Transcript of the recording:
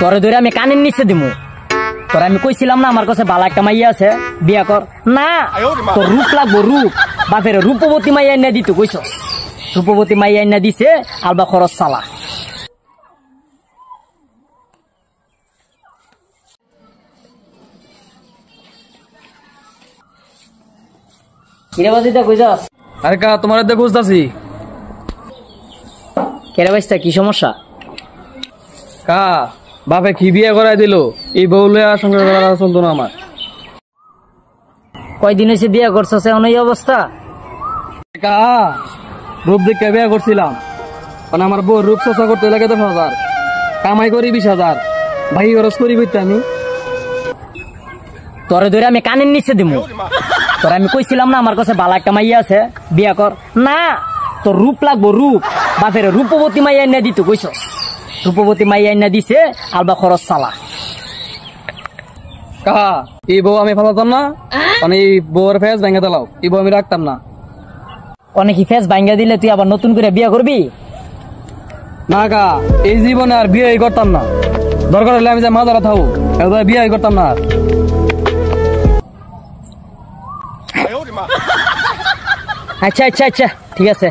তোরে ধরে আমি কানের নিচে দিমু। তোর আমি কইছিলাম না আমার কাছে ভালো একটা মাইয়া আছে, বিয়া কর। না, তোর রূপ লাগবো, রূপ। বাপের রূপবতী মাইয়া এনে দিত কইছ, রূপবতী মাইয়া এনে দিছে আলবা খরচ চালা। কিরে বাজিটা কইছস? আরে কা তোমার দেখে বুঝতাছি। কেরে বাইস্তা কি সমস্যা? কা বাপে কি বিয়ে করাই দিল, এই বউ লইয়া সংসার করা চলতো না আমার। কয়দিন হয়েছে বিয়ে করছস এখন এই অবস্থা? কা রূপ দেখে বিয়ে করছিলাম, মানে আমার বউ রূপ চর্চা করতে লাগে 10,000, কামাই করি 20,000, ভাই খরচ করি বইতে আমি। তোরে ধরে আমি কানের নিচে দিমু। তোর আমি কইছিলাম না আমার কাছে ভালো একটা মাইয়া আছে, বিয়া কর। না, তোর রূপ লাগবো, রূপ। বাপের রূপবতী মাইয়া এনে দিত কইছ, রূপবতী মাইয়া এনে দিছে আলবা খরচ চালা। কা এই বউ আমি ফেলাতাম না, মানে এই বউর ফেস ভেঙে দিলাও, এই বউ আমি রাখতাম না। অনেক ফেস ভাঙ্গা দিলে তুই আবার নতুন করে বিয়া করবি? না কা এই জীবনে আর বিয়ে করতাম না, দরকার হলে আমি যে মাদারা থাকবো, বিয়ে করতাম না। আচ্ছা আচ্ছা আচ্ছা, ঠিক আছে।